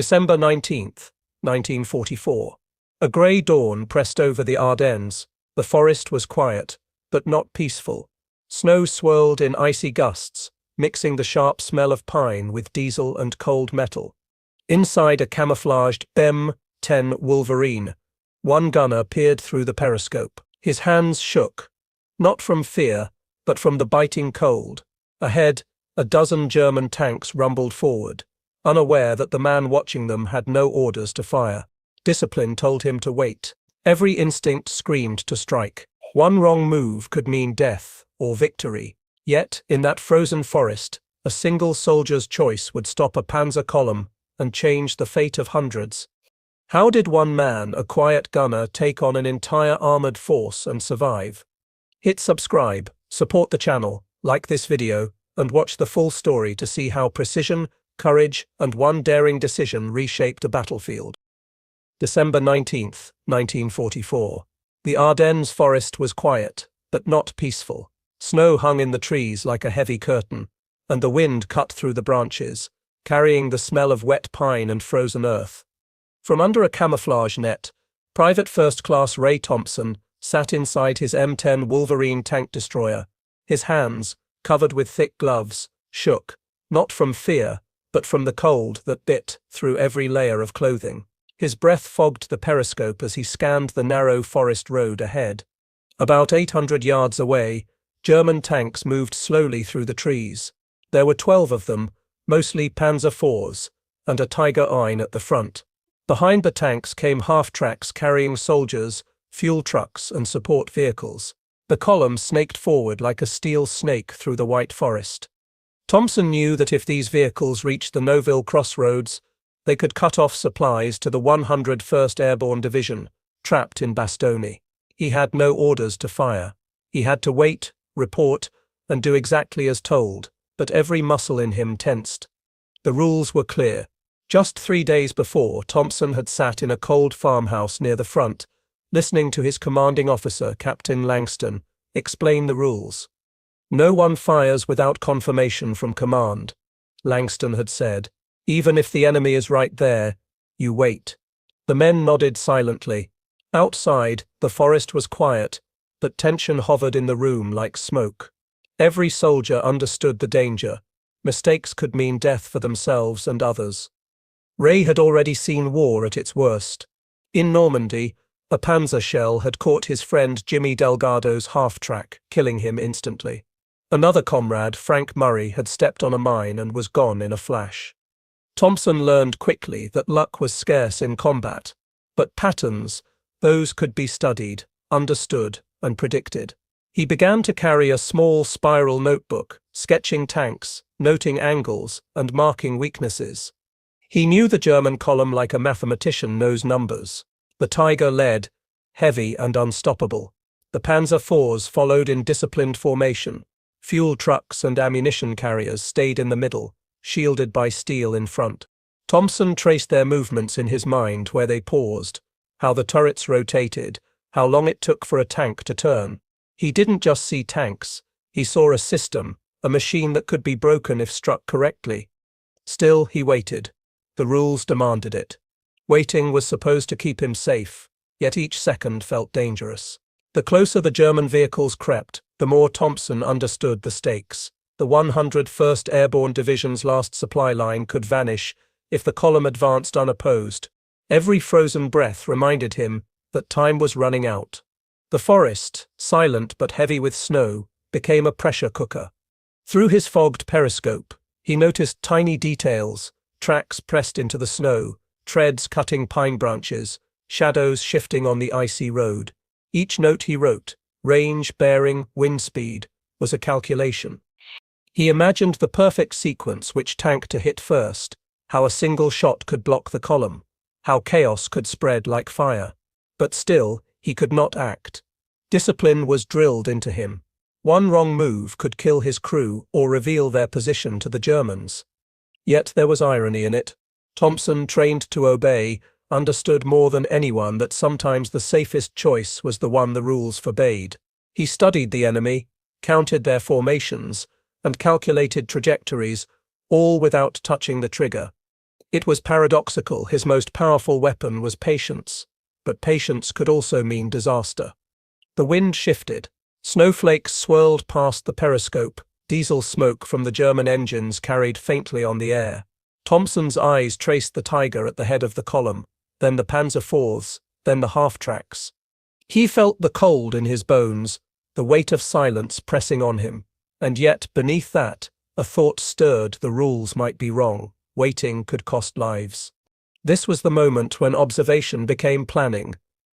December 19th, 1944. A grey dawn pressed over the Ardennes. The forest was quiet, but not peaceful. Snow swirled in icy gusts, mixing the sharp smell of pine with diesel and cold metal. Inside a camouflaged M10 Wolverine, one gunner peered through the periscope. His hands shook, not from fear, but from the biting cold. Ahead, a dozen German tanks rumbled forward, unaware that the man watching them had no orders to fire. Discipline told him to wait. Every instinct screamed to strike. One wrong move could mean death or victory. Yet, in that frozen forest, a single soldier's choice would stop a panzer column and change the fate of hundreds. How did one man, a quiet gunner, take on an entire armored force and survive? Hit subscribe, support the channel, like this video, and watch the full story to see how precision, courage, and one daring decision reshaped a battlefield. December 19th, 1944. The Ardennes forest was quiet, but not peaceful. Snow hung in the trees like a heavy curtain, and the wind cut through the branches, carrying the smell of wet pine and frozen earth. From under a camouflage net, Private First Class Ray Thompson sat inside his M10 Wolverine tank destroyer. His hands, covered with thick gloves, shook, not from fear, but from the cold that bit through every layer of clothing. His breath fogged the periscope as he scanned the narrow forest road ahead. About 800 yards away, German tanks moved slowly through the trees. There were 12 of them, mostly Panzer IVs, and a Tiger Ein at the front. Behind the tanks came half-tracks carrying soldiers, fuel trucks, and support vehicles. The column snaked forward like a steel snake through the white forest. Thompson knew that if these vehicles reached the Nouville crossroads, they could cut off supplies to the 101st Airborne Division, trapped in Bastogne. He had no orders to fire. He had to wait, report, and do exactly as told, but every muscle in him tensed. The rules were clear. Just 3 days before, Thompson had sat in a cold farmhouse near the front, listening to his commanding officer, Captain Langston, explain the rules. "No one fires without confirmation from command," Langston had said. "Even if the enemy is right there, you wait." The men nodded silently. Outside, the forest was quiet, but tension hovered in the room like smoke. Every soldier understood the danger. Mistakes could mean death for themselves and others. Ray had already seen war at its worst. In Normandy, a Panzer shell had caught his friend Jimmy Delgado's half-track, killing him instantly. Another comrade, Frank Murray, had stepped on a mine and was gone in a flash. Thompson learned quickly that luck was scarce in combat, but patterns, those could be studied, understood, and predicted. He began to carry a small spiral notebook, sketching tanks, noting angles, and marking weaknesses. He knew the German column like a mathematician knows numbers. The Tiger led, heavy and unstoppable. The Panzer IVs followed in disciplined formation. Fuel trucks and ammunition carriers stayed in the middle, shielded by steel in front. Thompson traced their movements in his mind where they paused, how the turrets rotated, how long it took for a tank to turn. He didn't just see tanks, he saw a system, a machine that could be broken if struck correctly. Still, he waited. The rules demanded it. Waiting was supposed to keep him safe, yet each second felt dangerous. The closer the German vehicles crept, the more Thompson understood the stakes. The 101st Airborne Division's last supply line could vanish if the column advanced unopposed. Every frozen breath reminded him that time was running out. The forest, silent but heavy with snow, became a pressure cooker. Through his fogged periscope, he noticed tiny details, tracks pressed into the snow, treads cutting pine branches, shadows shifting on the icy road. Each note he wrote, range, bearing, wind speed, was a calculation. He imagined the perfect sequence, which tank to hit first, how a single shot could block the column, how chaos could spread like fire. But still, he could not act. Discipline was drilled into him. One wrong move could kill his crew or reveal their position to the Germans. Yet there was irony in it. Thompson, trained to obey, understood more than anyone that sometimes the safest choice was the one the rules forbade. He studied the enemy, counted their formations, and calculated trajectories, all without touching the trigger. It was paradoxical. His most powerful weapon was patience, but patience could also mean disaster. The wind shifted. Snowflakes swirled past the periscope. Diesel smoke from the German engines carried faintly on the air. Thompson's eyes traced the Tiger at the head of the column, then the Panzer IVs, then the half-tracks. He felt the cold in his bones, the weight of silence pressing on him, and yet, beneath that, a thought stirred: the rules might be wrong, waiting could cost lives. This was the moment when observation became planning,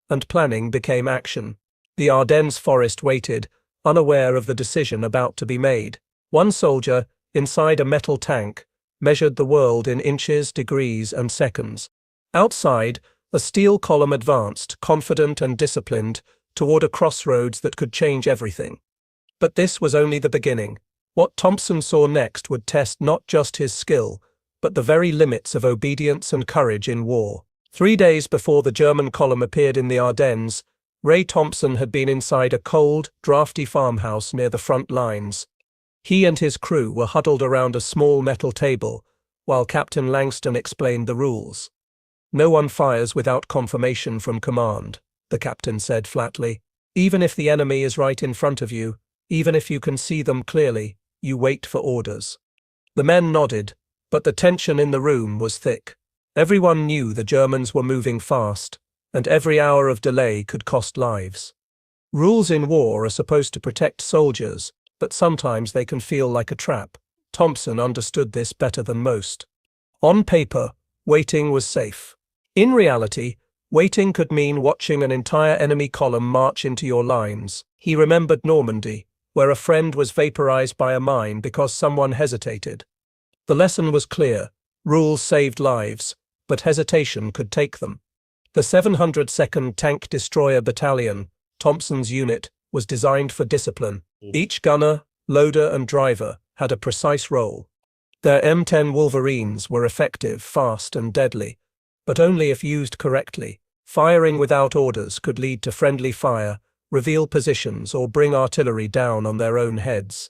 and planning became action. The Ardennes forest waited, unaware of the decision about to be made. One soldier, inside a metal tank, measured the world in inches, degrees, and seconds. Outside, a steel column advanced, confident and disciplined, toward a crossroads that could change everything. But this was only the beginning. What Thompson saw next would test not just his skill, but the very limits of obedience and courage in war. 3 days before the German column appeared in the Ardennes, Ray Thompson had been inside a cold, drafty farmhouse near the front lines. He and his crew were huddled around a small metal table, while Captain Langston explained the rules. "No one fires without confirmation from command," the captain said flatly. "Even if the enemy is right in front of you, even if you can see them clearly, you wait for orders." The men nodded, but the tension in the room was thick. Everyone knew the Germans were moving fast, and every hour of delay could cost lives. Rules in war are supposed to protect soldiers, but sometimes they can feel like a trap. Thompson understood this better than most. On paper, waiting was safe. In reality, waiting could mean watching an entire enemy column march into your lines. He remembered Normandy, where a friend was vaporized by a mine because someone hesitated. The lesson was clear: rules saved lives, but hesitation could take them. The 702nd Tank Destroyer Battalion, Thompson's unit, was designed for discipline. Each gunner, loader, and driver had a precise role. Their M10 Wolverines were effective, fast, and deadly, but only if used correctly. Firing without orders could lead to friendly fire, reveal positions, or bring artillery down on their own heads.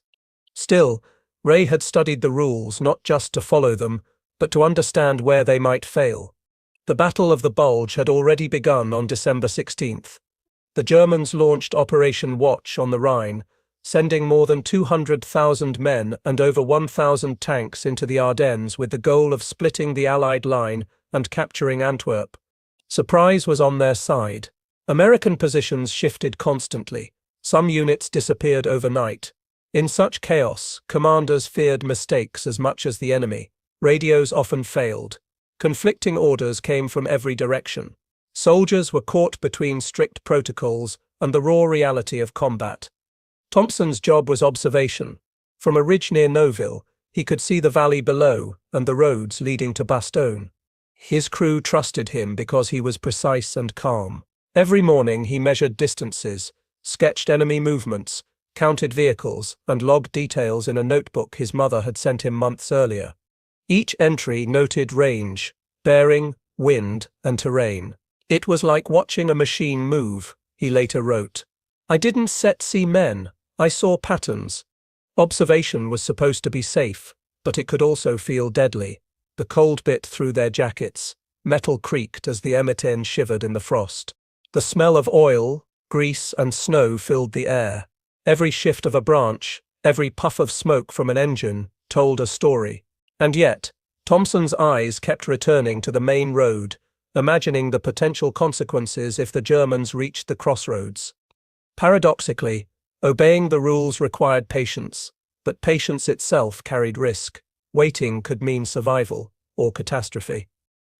Still, Ray had studied the rules not just to follow them, but to understand where they might fail. The Battle of the Bulge had already begun on December 16th. The Germans launched Operation Watch on the Rhine, sending more than 200,000 men and over 1,000 tanks into the Ardennes with the goal of splitting the Allied line and capturing Antwerp. Surprise was on their side. American positions shifted constantly. Some units disappeared overnight. In such chaos, commanders feared mistakes as much as the enemy. Radios often failed. Conflicting orders came from every direction. Soldiers were caught between strict protocols and the raw reality of combat. Thompson's job was observation. From a ridge near Neuville, he could see the valley below and the roads leading to Bastogne. His crew trusted him because he was precise and calm. Every morning he measured distances, sketched enemy movements, counted vehicles, and logged details in a notebook his mother had sent him months earlier. Each entry noted range, bearing, wind, and terrain. "It was like watching a machine move," he later wrote. "I didn't see men, I saw patterns." Observation was supposed to be safe, but it could also feel deadly. The cold bit through their jackets. Metal creaked as the M10 shivered in the frost. The smell of oil, grease, and snow filled the air. Every shift of a branch, every puff of smoke from an engine, told a story. And yet, Thompson's eyes kept returning to the main road, imagining the potential consequences if the Germans reached the crossroads. Paradoxically, obeying the rules required patience, but patience itself carried risk. Waiting could mean survival or catastrophe.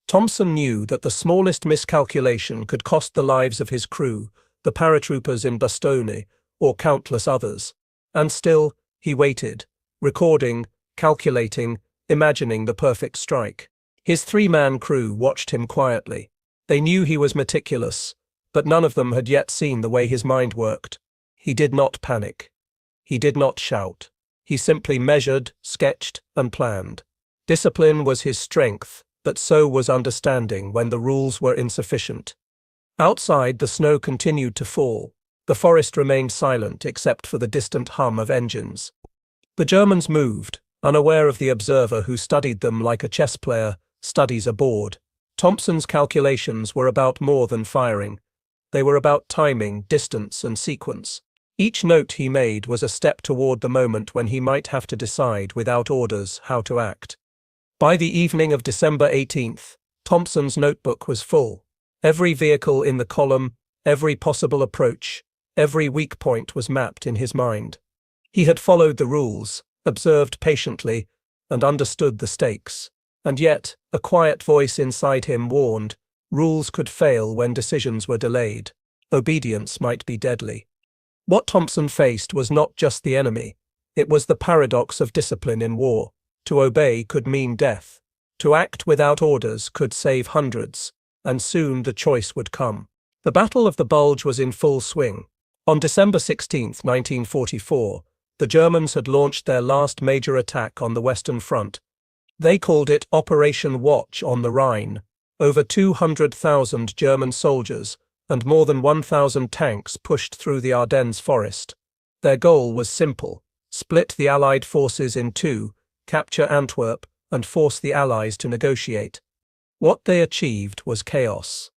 Thompson knew that the smallest miscalculation could cost the lives of his crew, the paratroopers in Bastogne, or countless others. And still, he waited, recording, calculating, imagining the perfect strike. His 3-man crew watched him quietly. They knew he was meticulous, but none of them had yet seen the way his mind worked. He did not panic. He did not shout. He simply measured, sketched, and planned. Discipline was his strength, but so was understanding when the rules were insufficient. Outside, the snow continued to fall. The forest remained silent except for the distant hum of engines. The Germans moved, unaware of the observer who studied them like a chess player, studies aboard. Thompson's calculations were about more than firing. They were about timing, distance, and sequence. Each note he made was a step toward the moment when he might have to decide without orders how to act. By the evening of December 18th, Thompson's notebook was full. Every vehicle in the column, every possible approach, every weak point was mapped in his mind. He had followed the rules, observed patiently, and understood the stakes. And yet, a quiet voice inside him warned, rules could fail when decisions were delayed. Obedience might be deadly. What Thompson faced was not just the enemy. It was the paradox of discipline in war. To obey could mean death. To act without orders could save hundreds, and soon the choice would come. The Battle of the Bulge was in full swing. On December 16, 1944, the Germans had launched their last major attack on the Western Front. They called it Operation Watch on the Rhine. Over 200,000 German soldiers and more than 1,000 tanks pushed through the Ardennes forest. Their goal was simple: split the Allied forces in two, capture Antwerp, and force the Allies to negotiate. What they achieved was chaos.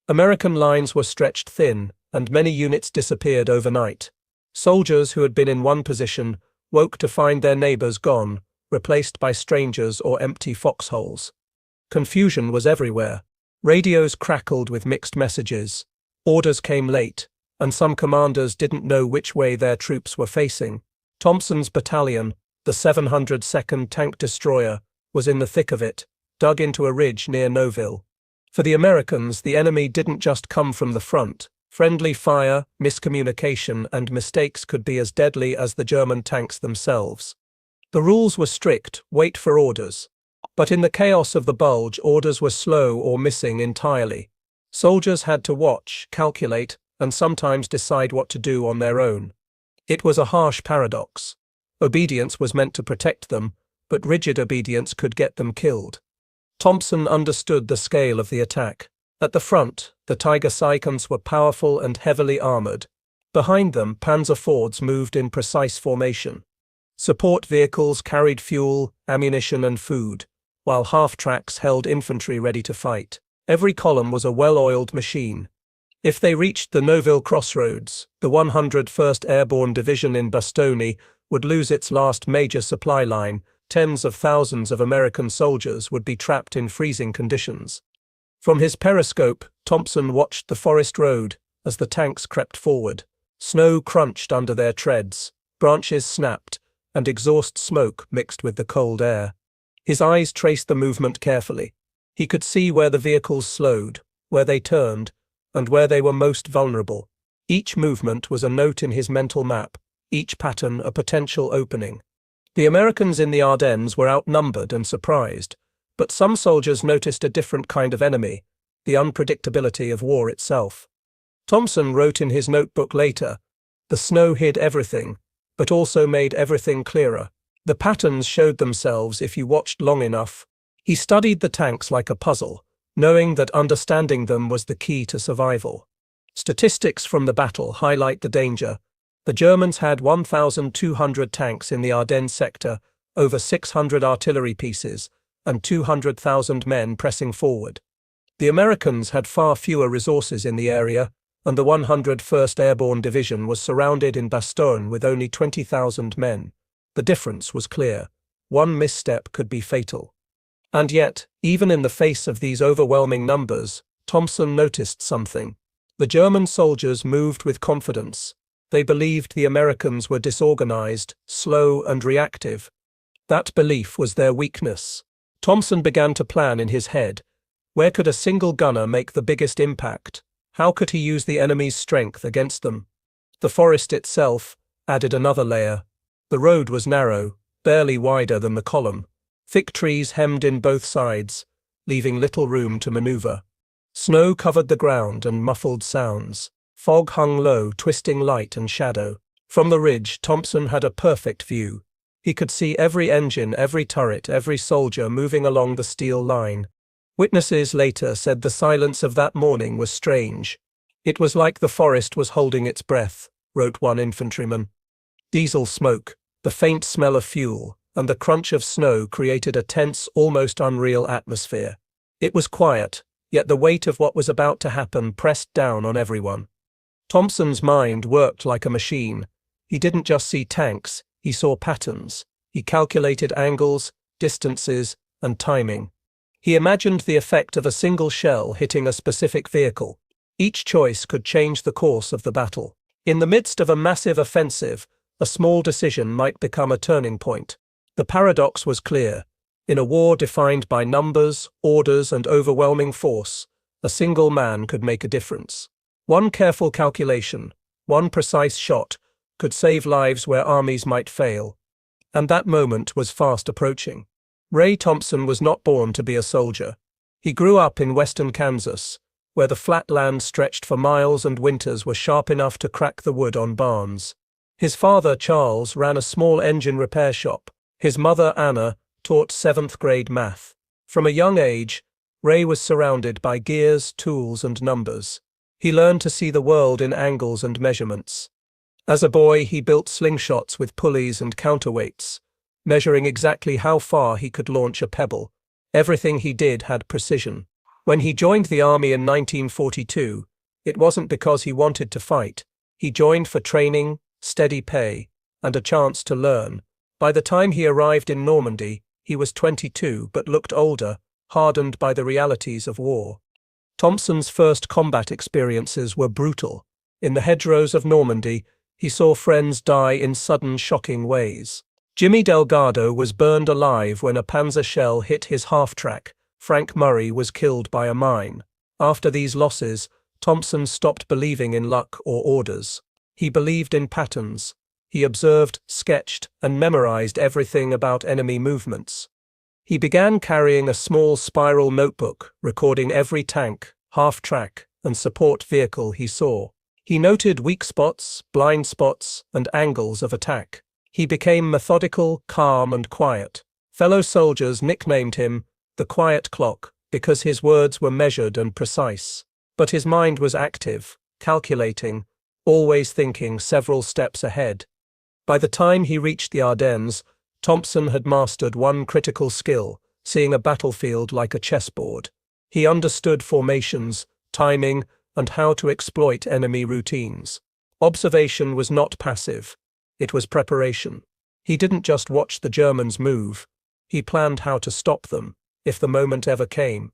American lines were stretched thin, and many units disappeared overnight. Soldiers who had been in one position woke to find their neighbors gone, replaced by strangers or empty foxholes. Confusion was everywhere. Radios crackled with mixed messages. Orders came late, and some commanders didn't know which way their troops were facing. Thompson's battalion, the 702nd Tank Destroyer, was in the thick of it, dug into a ridge near Nouville. For the Americans, the enemy didn't just come from the front. Friendly fire, miscommunication, and mistakes could be as deadly as the German tanks themselves. The rules were strict: wait for orders. But in the chaos of the Bulge, orders were slow or missing entirely. Soldiers had to watch, calculate, and sometimes decide what to do on their own. It was a harsh paradox. Obedience was meant to protect them, but rigid obedience could get them killed. Thompson understood the scale of the attack. At the front, the Tiger Seconds were powerful and heavily armored. Behind them, Panzer Fords moved in precise formation. Support vehicles carried fuel, ammunition, and food, while half-tracks held infantry ready to fight. Every column was a well-oiled machine. If they reached the Nouville crossroads, the 101st Airborne Division in Bastogne would lose its last major supply line. Tens of thousands of American soldiers would be trapped in freezing conditions. From his periscope, Thompson watched the forest road as the tanks crept forward. Snow crunched under their treads, branches snapped, and exhaust smoke mixed with the cold air. His eyes traced the movement carefully. He could see where the vehicles slowed, where they turned, and where they were most vulnerable. Each movement was a note in his mental map, each pattern a potential opening. The Americans in the Ardennes were outnumbered and surprised, but some soldiers noticed a different kind of enemy: the unpredictability of war itself. Thompson wrote in his notebook later, "The snow hid everything, but also made everything clearer. The patterns showed themselves if you watched long enough." He studied the tanks like a puzzle, knowing that understanding them was the key to survival. Statistics from the battle highlight the danger. The Germans had 1,200 tanks in the Ardennes sector, over 600 artillery pieces, and 200,000 men pressing forward. The Americans had far fewer resources in the area, and the 101st Airborne Division was surrounded in Bastogne with only 20,000 men. The difference was clear. One misstep could be fatal. And yet, even in the face of these overwhelming numbers, Thompson noticed something. The German soldiers moved with confidence. They believed the Americans were disorganized, slow, and reactive. That belief was their weakness. Thompson began to plan in his head. Where could a single gunner make the biggest impact? How could he use the enemy's strength against them? The forest itself added another layer. The road was narrow, barely wider than the column. Thick trees hemmed in both sides, leaving little room to maneuver. Snow covered the ground and muffled sounds. Fog hung low, twisting light and shadow. From the ridge, Thompson had a perfect view. He could see every engine, every turret, every soldier moving along the steel line. Witnesses later said the silence of that morning was strange. "It was like the forest was holding its breath," wrote one infantryman. Diesel smoke, the faint smell of fuel, and the crunch of snow created a tense, almost unreal atmosphere. It was quiet, yet the weight of what was about to happen pressed down on everyone. Thompson's mind worked like a machine. He didn't just see tanks, he saw patterns. He calculated angles, distances, and timing. He imagined the effect of a single shell hitting a specific vehicle. Each choice could change the course of the battle. In the midst of a massive offensive, a small decision might become a turning point. The paradox was clear. In a war defined by numbers, orders, and overwhelming force, a single man could make a difference. One careful calculation, one precise shot, could save lives where armies might fail. And that moment was fast approaching. Ray Thompson was not born to be a soldier. He grew up in western Kansas, where the flat land stretched for miles and winters were sharp enough to crack the wood on barns. His father, Charles, ran a small engine repair shop. His mother, Anna, taught 7th grade math. From a young age, Ray was surrounded by gears, tools, and numbers. He learned to see the world in angles and measurements. As a boy, he built slingshots with pulleys and counterweights, measuring exactly how far he could launch a pebble. Everything he did had precision. When he joined the army in 1942, it wasn't because he wanted to fight. He joined for training, steady pay, and a chance to learn. By the time he arrived in Normandy, he was 22 but looked older, hardened by the realities of war. Thompson's first combat experiences were brutal. In the hedgerows of Normandy, he saw friends die in sudden, shocking ways. Jimmy Delgado was burned alive when a Panzer shell hit his half-track. Frank Murray was killed by a mine. After these losses, Thompson stopped believing in luck or orders. He believed in patterns. He observed, sketched, and memorized everything about enemy movements. He began carrying a small spiral notebook, recording every tank, half-track, and support vehicle he saw. He noted weak spots, blind spots, and angles of attack. He became methodical, calm, and quiet. Fellow soldiers nicknamed him the Quiet Clock because his words were measured and precise. But his mind was active, calculating, always thinking several steps ahead. By the time he reached the Ardennes, Thompson had mastered one critical skill, seeing a battlefield like a chessboard. He understood formations, timing, and how to exploit enemy routines. Observation was not passive. It was preparation. He didn't just watch the Germans move. He planned how to stop them, if the moment ever came.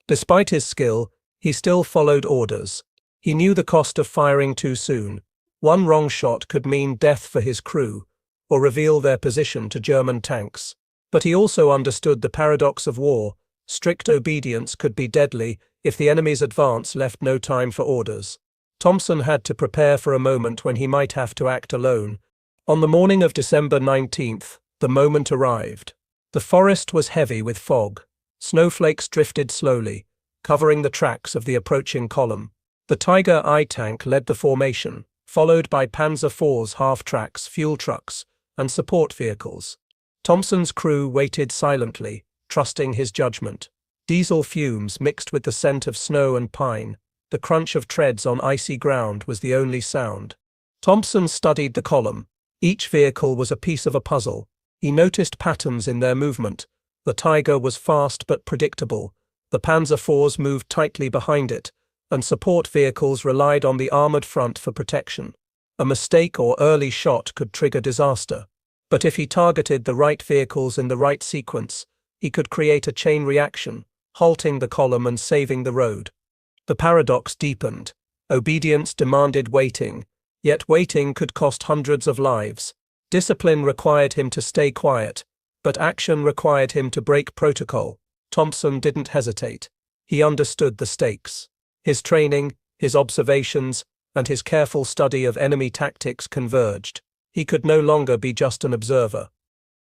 Despite his skill, he still followed orders. He knew the cost of firing too soon. One wrong shot could mean death for his crew, or reveal their position to German tanks. But he also understood the paradox of war. Strict obedience could be deadly if the enemy's advance left no time for orders. Thompson had to prepare for a moment when he might have to act alone. On the morning of December 19th, the moment arrived. The forest was heavy with fog. Snowflakes drifted slowly, covering the tracks of the approaching column. The Tiger I tank led the formation, followed by Panzer IV's half-tracks, fuel trucks, and support vehicles. Thompson's crew waited silently, trusting his judgment. Diesel fumes mixed with the scent of snow and pine. The crunch of treads on icy ground was the only sound. Thompson studied the column. Each vehicle was a piece of a puzzle. He noticed patterns in their movement. The Tiger was fast but predictable. The Panzer IVs moved tightly behind it, and support vehicles relied on the armored front for protection. A mistake or early shot could trigger disaster. But if he targeted the right vehicles in the right sequence, he could create a chain reaction, halting the column and saving the road. The paradox deepened. Obedience demanded waiting, yet waiting could cost hundreds of lives. Discipline required him to stay quiet, but action required him to break protocol. Thompson didn't hesitate. He understood the stakes. His training, his observations, and his careful study of enemy tactics converged. He could no longer be just an observer.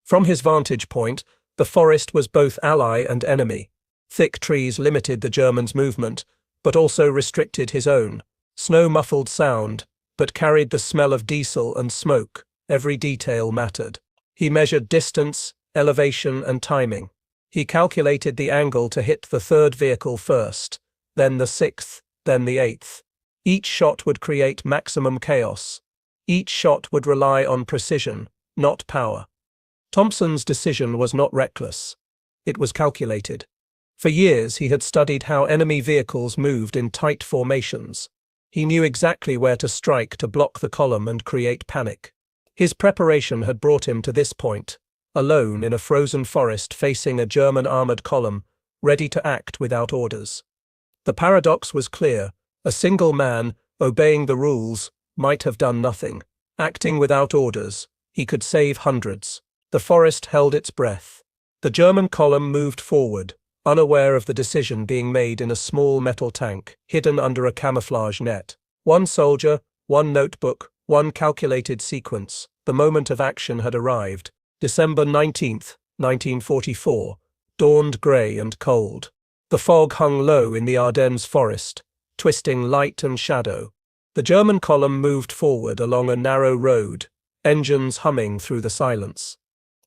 From his vantage point, the forest was both ally and enemy. Thick trees limited the Germans' movement, but also restricted his own. Snow muffled sound, but carried the smell of diesel and smoke. Every detail mattered. He measured distance, elevation, and timing. He calculated the angle to hit the third vehicle first, then the sixth, then the eighth. Each shot would create maximum chaos. Each shot would rely on precision, not power. Thompson's decision was not reckless. It was calculated. For years he had studied how enemy vehicles moved in tight formations. He knew exactly where to strike to block the column and create panic. His preparation had brought him to this point, alone in a frozen forest facing a German armored column, ready to act without orders. The paradox was clear. A single man, obeying the rules, might have done nothing. Acting without orders, he could save hundreds. The forest held its breath. The German column moved forward, unaware of the decision being made in a small metal tank, hidden under a camouflage net. One soldier, one notebook, one calculated sequence. The moment of action had arrived. December 19th, 1944, dawned grey and cold. The fog hung low in the Ardennes forest, twisting light and shadow. The German column moved forward along a narrow road, engines humming through the silence.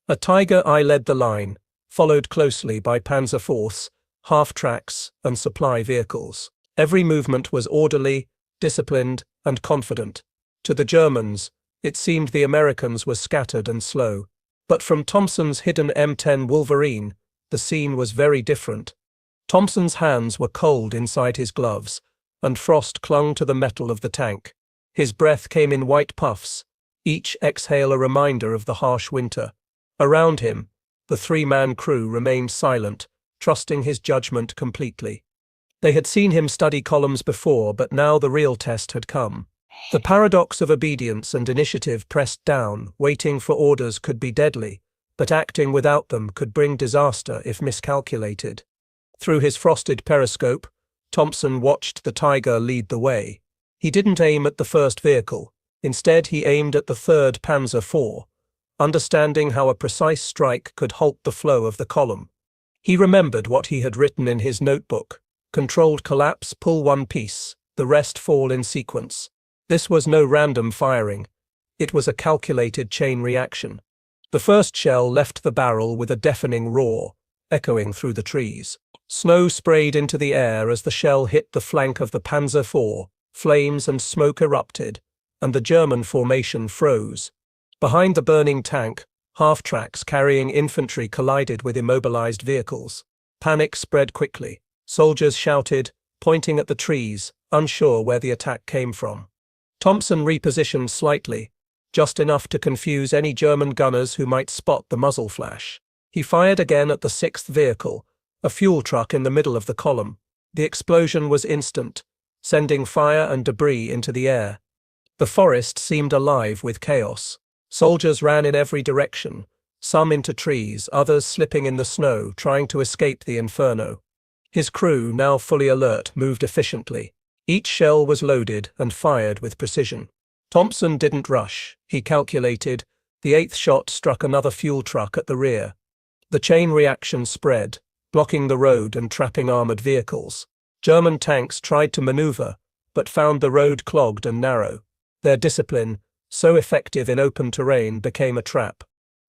A Tiger I led the line, followed closely by Panzer IVs, half-tracks, and supply vehicles. Every movement was orderly, disciplined, and confident. To the Germans, it seemed the Americans were scattered and slow. But from Thompson's hidden M10 Wolverine, the scene was very different. Thompson's hands were cold inside his gloves, and frost clung to the metal of the tank. His breath came in white puffs, each exhale a reminder of the harsh winter. Around him, the three-man crew remained silent, trusting his judgment completely. They had seen him study columns before, but now the real test had come. The paradox of obedience and initiative pressed down. Waiting for orders could be deadly, but acting without them could bring disaster if miscalculated. Through his frosted periscope, Thompson watched the Tiger lead the way. He didn't aim at the first vehicle. Instead, he aimed at the 3rd Panzer IV, understanding how a precise strike could halt the flow of the column. He remembered what he had written in his notebook: controlled collapse, pull one piece, the rest fall in sequence. This was no random firing. It was a calculated chain reaction. The first shell left the barrel with a deafening roar, echoing through the trees. Snow sprayed into the air as the shell hit the flank of the Panzer IV. Flames and smoke erupted, and the German formation froze. Behind the burning tank, half-tracks carrying infantry collided with immobilized vehicles. Panic spread quickly. Soldiers shouted, pointing at the trees, unsure where the attack came from. Thompson repositioned slightly, just enough to confuse any German gunners who might spot the muzzle flash. He fired again at the 6th vehicle, a fuel truck in the middle of the column. The explosion was instant, sending fire and debris into the air. The forest seemed alive with chaos. Soldiers ran in every direction, some into trees, others slipping in the snow, trying to escape the inferno. His crew, now fully alert, moved efficiently. Each shell was loaded and fired with precision. Thompson didn't rush. He calculated. The 8th shot struck another fuel truck at the rear. The chain reaction spread, blocking the road and trapping armored vehicles. German tanks tried to maneuver, but found the road clogged and narrow. Their discipline, so effective in open terrain, became a trap.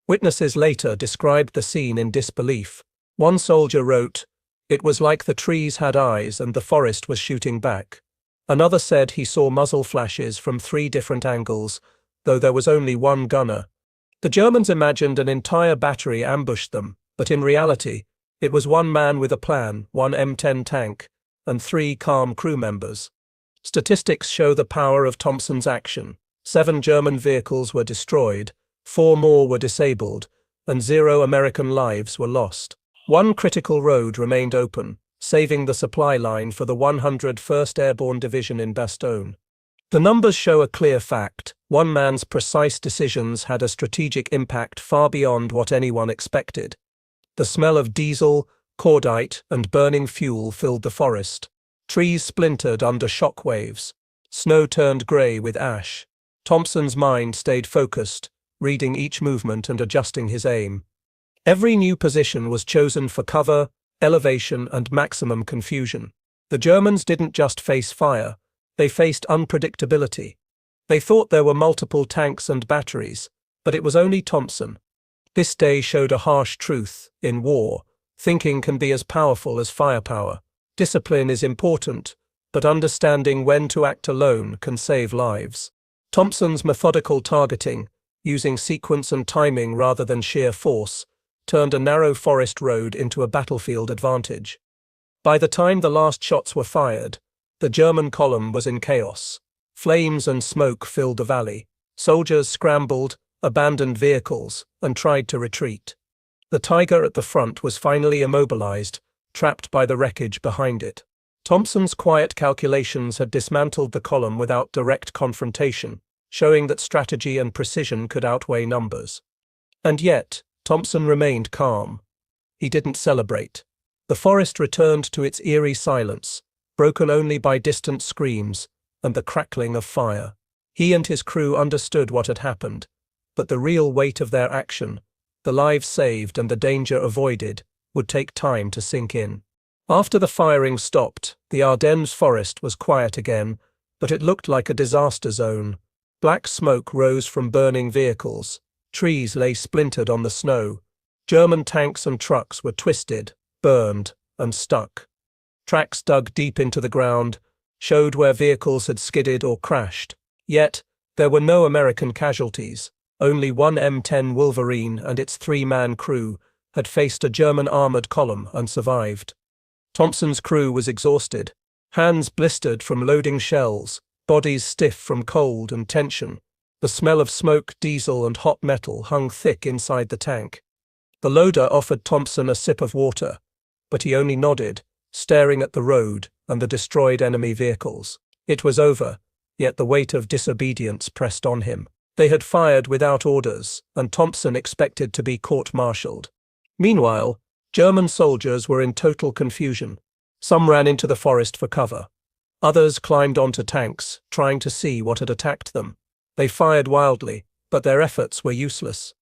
Witnesses later described the scene in disbelief. One soldier wrote, "It was like the trees had eyes and the forest was shooting back." Another said he saw muzzle flashes from 3 different angles, though there was only one gunner. The Germans imagined an entire battery ambushed them, but in reality, it was one man with a plan, one M10 tank, and 3 calm crew members. Statistics show the power of Thompson's action. 7 German vehicles were destroyed, 4 more were disabled, and 0 American lives were lost. One critical road remained open, saving the supply line for the 101st Airborne Division in Bastogne. The numbers show a clear fact: one man's precise decisions had a strategic impact far beyond what anyone expected. The smell of diesel, cordite, and burning fuel filled the forest. Trees splintered under shock waves. Snow turned grey with ash. Thompson's mind stayed focused, reading each movement and adjusting his aim. Every new position was chosen for cover, elevation, and maximum confusion. The Germans didn't just face fire, they faced unpredictability. They thought there were multiple tanks and batteries, but it was only Thompson. This day showed a harsh truth: in war, thinking can be as powerful as firepower. Discipline is important, but understanding when to act alone can save lives. Thompson's methodical targeting, using sequence and timing rather than sheer force, turned a narrow forest road into a battlefield advantage. By the time the last shots were fired, the German column was in chaos. Flames and smoke filled the valley. Soldiers scrambled, abandoned vehicles, and tried to retreat. The Tiger at the front was finally immobilized, trapped by the wreckage behind it. Thompson's quiet calculations had dismantled the column without direct confrontation, showing that strategy and precision could outweigh numbers. And yet, Thompson remained calm. He didn't celebrate. The forest returned to its eerie silence, broken only by distant screams and the crackling of fire. He and his crew understood what had happened, but the real weight of their action, the lives saved and the danger avoided, would take time to sink in. After the firing stopped, the Ardennes forest was quiet again, but it looked like a disaster zone. Black smoke rose from burning vehicles. Trees lay splintered on the snow. German tanks and trucks were twisted, burned, and stuck. Tracks dug deep into the ground showed where vehicles had skidded or crashed. Yet, there were no American casualties. Only one M10 Wolverine and its three-man crew had faced a German armored column and survived. Thompson's crew was exhausted, hands blistered from loading shells, bodies stiff from cold and tension. The smell of smoke, diesel, and hot metal hung thick inside the tank. The loader offered Thompson a sip of water, but he only nodded, staring at the road and the destroyed enemy vehicles. It was over, yet the weight of disobedience pressed on him. They had fired without orders, and Thompson expected to be court-martialed. Meanwhile, German soldiers were in total confusion. Some ran into the forest for cover. Others climbed onto tanks, trying to see what had attacked them. They fired wildly, but their efforts were useless.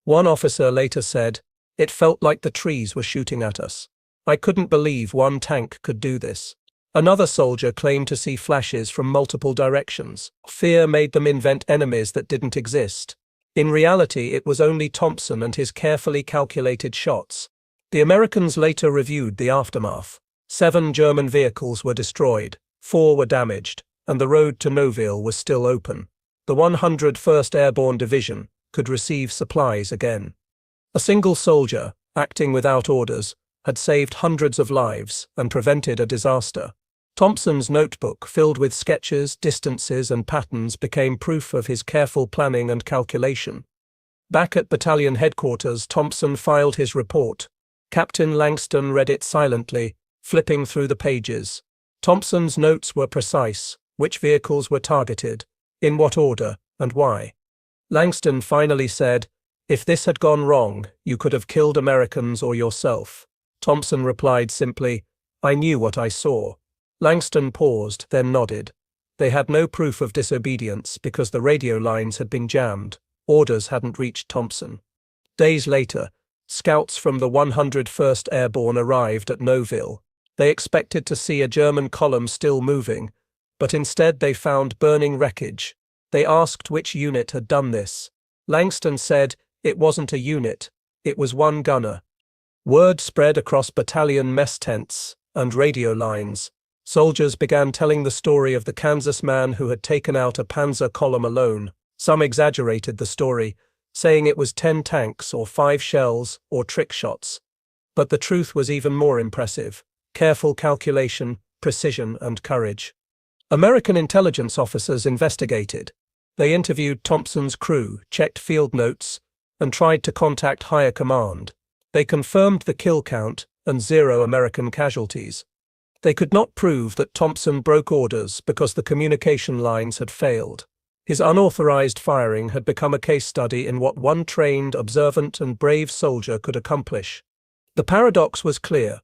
One officer later said, "It felt like the trees were shooting at us. I couldn't believe one tank could do this." Another soldier claimed to see flashes from multiple directions. Fear made them invent enemies that didn't exist. In reality, it was only Thompson and his carefully calculated shots. The Americans later reviewed the aftermath. 7 German vehicles were destroyed, 4 were damaged, and the road to Noville was still open. The 101st Airborne Division could receive supplies again. A single soldier, acting without orders, had saved hundreds of lives and prevented a disaster. Thompson's notebook, filled with sketches, distances, and patterns, became proof of his careful planning and calculation. Back at battalion headquarters, Thompson filed his report. Captain Langston read it silently, flipping through the pages. Thompson's notes were precise: which vehicles were targeted, in what order, and why. Langston finally said, "If this had gone wrong, you could have killed Americans or yourself." Thompson replied simply, "I knew what I saw." Langston paused, then nodded. They had no proof of disobedience because the radio lines had been jammed. Orders hadn't reached Thompson. Days later, scouts from the 101st Airborne arrived at Noville. They expected to see a German column still moving, but instead they found burning wreckage. They asked which unit had done this. Langston said it wasn't a unit, it was one gunner. Word spread across battalion mess tents and radio lines. Soldiers began telling the story of the Kansas man who had taken out a Panzer column alone. Some exaggerated the story, saying it was 10 tanks or 5 shells or trick shots. But the truth was even more impressive: careful calculation, precision, and courage. American intelligence officers investigated. They interviewed Thompson's crew, checked field notes, and tried to contact higher command. They confirmed the kill count and 0 American casualties. They could not prove that Thompson broke orders because the communication lines had failed. His unauthorized firing had become a case study in what one trained, observant, and brave soldier could accomplish. The paradox was clear.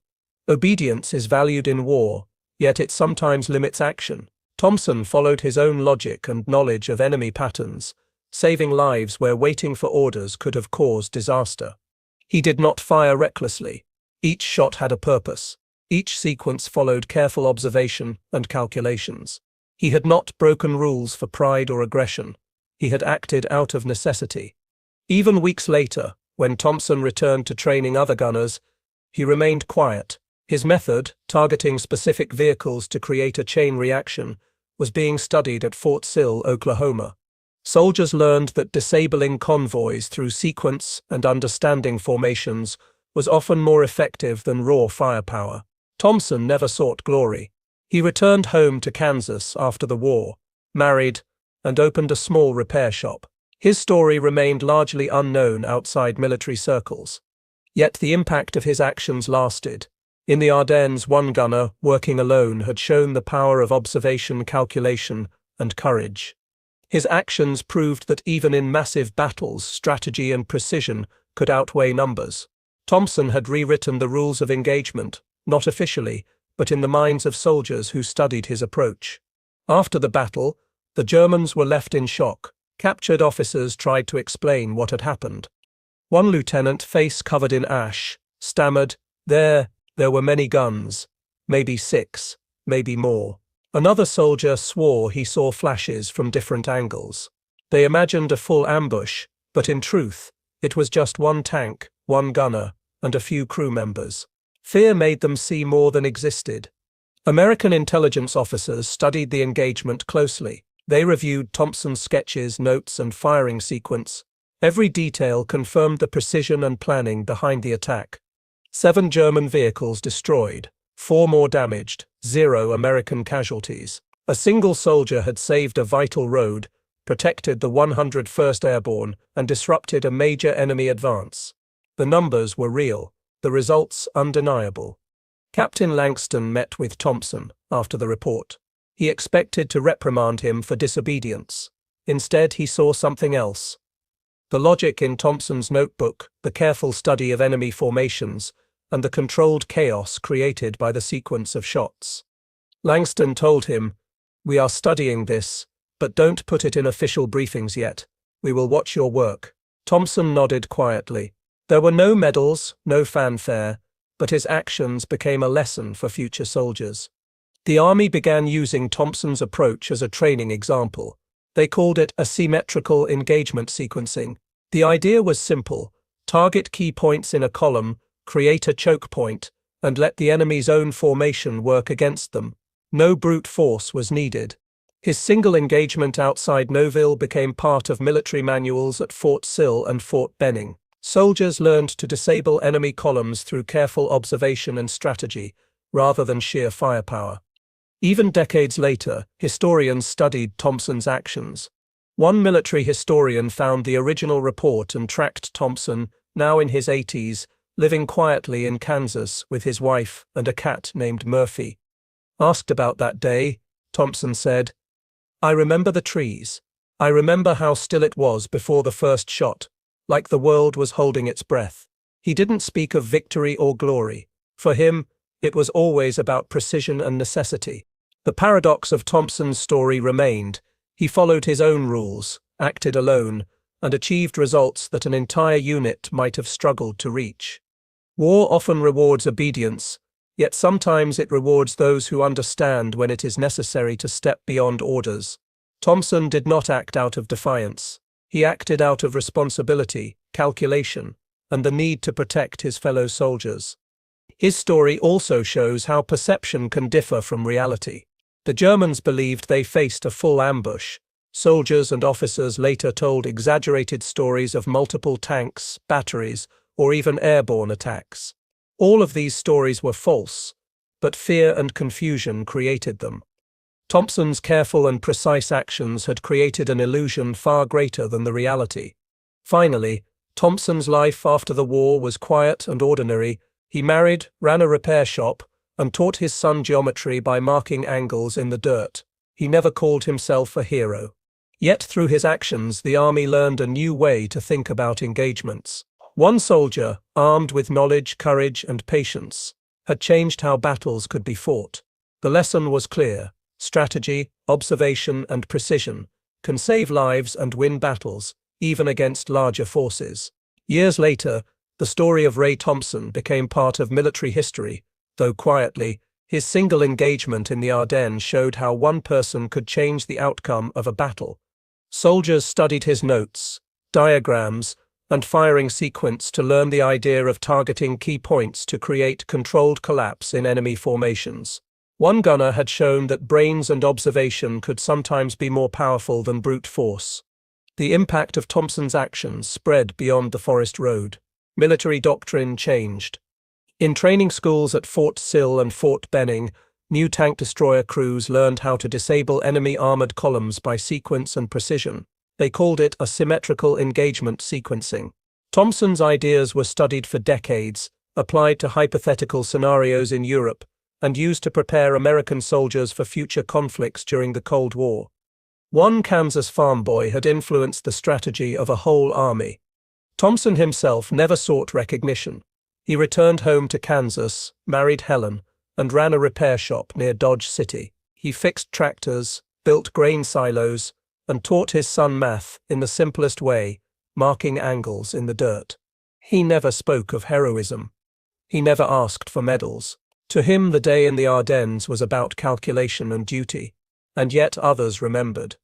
Obedience is valued in war, yet it sometimes limits action. Thompson followed his own logic and knowledge of enemy patterns, saving lives where waiting for orders could have caused disaster. He did not fire recklessly. Each shot had a purpose. Each sequence followed careful observation and calculations. He had not broken rules for pride or aggression. He had acted out of necessity. Even weeks later, when Thompson returned to training other gunners, he remained quiet. His method, targeting specific vehicles to create a chain reaction, was being studied at Fort Sill, Oklahoma. Soldiers learned that disabling convoys through sequence and understanding formations was often more effective than raw firepower. Thompson never sought glory. He returned home to Kansas after the war, married, and opened a small repair shop. His story remained largely unknown outside military circles. Yet the impact of his actions lasted. In the Ardennes, one gunner, working alone, had shown the power of observation, calculation, and courage. His actions proved that even in massive battles, strategy and precision could outweigh numbers. Thompson had rewritten the rules of engagement, not officially, but in the minds of soldiers who studied his approach. After the battle, the Germans were left in shock. Captured officers tried to explain what had happened. One lieutenant, face covered in ash, stammered, There were many guns. Maybe 6, maybe more. Another soldier swore he saw flashes from different angles. They imagined a full ambush, but in truth, it was just one tank, one gunner, and a few crew members. Fear made them see more than existed. American intelligence officers studied the engagement closely. They reviewed Thompson's sketches, notes, and firing sequence. Every detail confirmed the precision and planning behind the attack. 7 German vehicles destroyed, 4 more damaged, 0 American casualties. A single soldier had saved a vital road, protected the 101st Airborne, and disrupted a major enemy advance. The numbers were real, the results undeniable. Captain Langston met with Thompson after the report. He expected to reprimand him for disobedience. Instead, he saw something else. The logic in Thompson's notebook, the careful study of enemy formations, and the controlled chaos created by the sequence of shots. Langston told him, "We are studying this, but don't put it in official briefings yet. We will watch your work." Thompson nodded quietly. There were no medals, no fanfare, but his actions became a lesson for future soldiers. The Army began using Thompson's approach as a training example. They called it asymmetrical engagement sequencing. The idea was simple: target key points in a column, create a choke point, and let the enemy's own formation work against them. No brute force was needed. His single engagement outside Nouville became part of military manuals at Fort Sill and Fort Benning. Soldiers learned to disable enemy columns through careful observation and strategy, rather than sheer firepower. Even decades later, historians studied Thompson's actions. One military historian found the original report and tracked Thompson, now in his 80s, living quietly in Kansas with his wife and a cat named Murphy. Asked about that day, Thompson said, "I remember the trees. I remember how still it was before the first shot, like the world was holding its breath." He didn't speak of victory or glory. For him, it was always about precision and necessity. The paradox of Thompson's story remained. He followed his own rules, acted alone, and achieved results that an entire unit might have struggled to reach. War often rewards obedience, yet sometimes it rewards those who understand when it is necessary to step beyond orders. Thompson did not act out of defiance. He acted out of responsibility, calculation, and the need to protect his fellow soldiers. His story also shows how perception can differ from reality. The Germans believed they faced a full ambush. Soldiers and officers later told exaggerated stories of multiple tanks, batteries, or even airborne attacks. All of these stories were false, but fear and confusion created them. Thompson's careful and precise actions had created an illusion far greater than the reality. Finally, Thompson's life after the war was quiet and ordinary. He married, ran a repair shop, and taught his son geometry by marking angles in the dirt. He never called himself a hero. Yet through his actions, the Army learned a new way to think about engagements. One soldier, armed with knowledge, courage, and patience, had changed how battles could be fought. The lesson was clear: strategy, observation, and precision can save lives and win battles, even against larger forces. Years later, the story of Ray Thompson became part of military history. Though quietly, his single engagement in the Ardennes showed how one person could change the outcome of a battle. Soldiers studied his notes, diagrams, and firing sequence to learn the idea of targeting key points to create controlled collapse in enemy formations. One gunner had shown that brains and observation could sometimes be more powerful than brute force. The impact of Thompson's actions spread beyond the forest road. Military doctrine changed. In training schools at Fort Sill and Fort Benning, new tank destroyer crews learned how to disable enemy armored columns by sequence and precision. They called it a symmetrical engagement sequencing. Thompson's ideas were studied for decades, applied to hypothetical scenarios in Europe, and used to prepare American soldiers for future conflicts during the Cold War. One Kansas farm boy had influenced the strategy of a whole army. Thompson himself never sought recognition. He returned home to Kansas, married Helen, and ran a repair shop near Dodge City. He fixed tractors, built grain silos, and taught his son math in the simplest way, marking angles in the dirt. He never spoke of heroism. He never asked for medals. To him, the day in the Ardennes was about calculation and duty, and yet others remembered.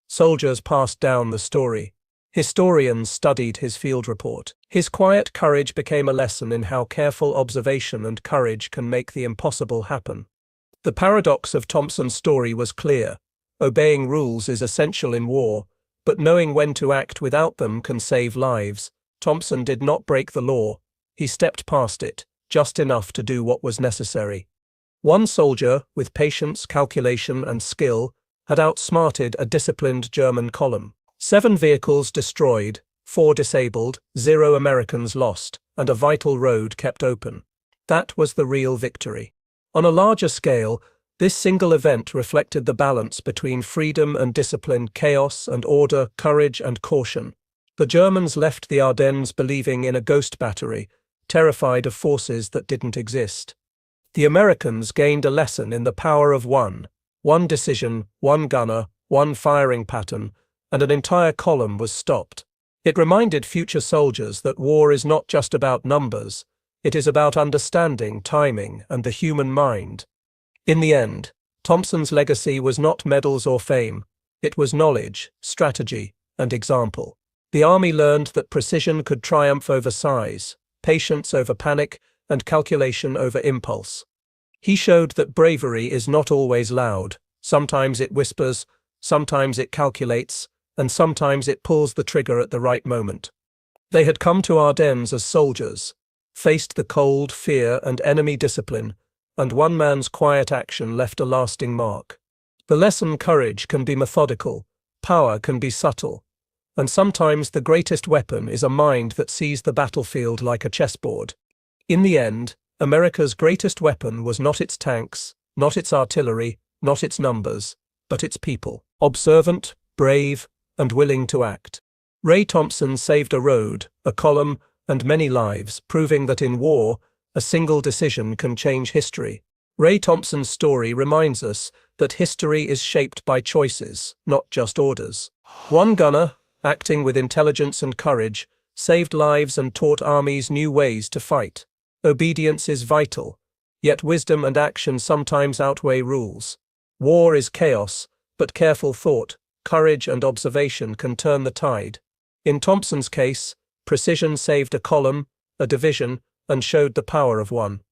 Soldiers passed down the story. Historians studied his field report. His quiet courage became a lesson in how careful observation and courage can make the impossible happen. The paradox of Thompson's story was clear. Obeying rules is essential in war, but knowing when to act without them can save lives. Thompson did not break the law. He stepped past it, just enough to do what was necessary. One soldier, with patience, calculation, and skill, had outsmarted a disciplined German column. 7 vehicles destroyed, 4 disabled, 0 Americans lost, and a vital road kept open. That was the real victory. On a larger scale, this single event reflected the balance between freedom and discipline, chaos and order, courage and caution. The Germans left the Ardennes believing in a ghost battery, terrified of forces that didn't exist. The Americans gained a lesson in the power of one decision, one gunner, one firing pattern, and an entire column was stopped. It reminded future soldiers that war is not just about numbers, it is about understanding, timing, and the human mind. In the end, Thompson's legacy was not medals or fame, it was knowledge, strategy, and example. The army learned that precision could triumph over size, patience over panic, and calculation over impulse. He showed that bravery is not always loud. Sometimes it whispers, sometimes it calculates, and sometimes it pulls the trigger at the right moment. They had come to Ardennes as soldiers, faced the cold, fear, and enemy discipline, and one man's quiet action left a lasting mark. The lesson: courage can be methodical, power can be subtle, and sometimes the greatest weapon is a mind that sees the battlefield like a chessboard. In the end, America's greatest weapon was not its tanks, not its artillery, not its numbers, but its people. Observant, brave, and willing to act. Ray Thompson saved a road, a column, and many lives, proving that in war, a single decision can change history. Ray Thompson's story reminds us that history is shaped by choices, not just orders. One gunner, acting with intelligence and courage, saved lives and taught armies new ways to fight. Obedience is vital, yet wisdom and action sometimes outweigh rules. War is chaos, but careful thought, courage and observation can turn the tide. In Thompson's case, precision saved a column, a division, and showed the power of one.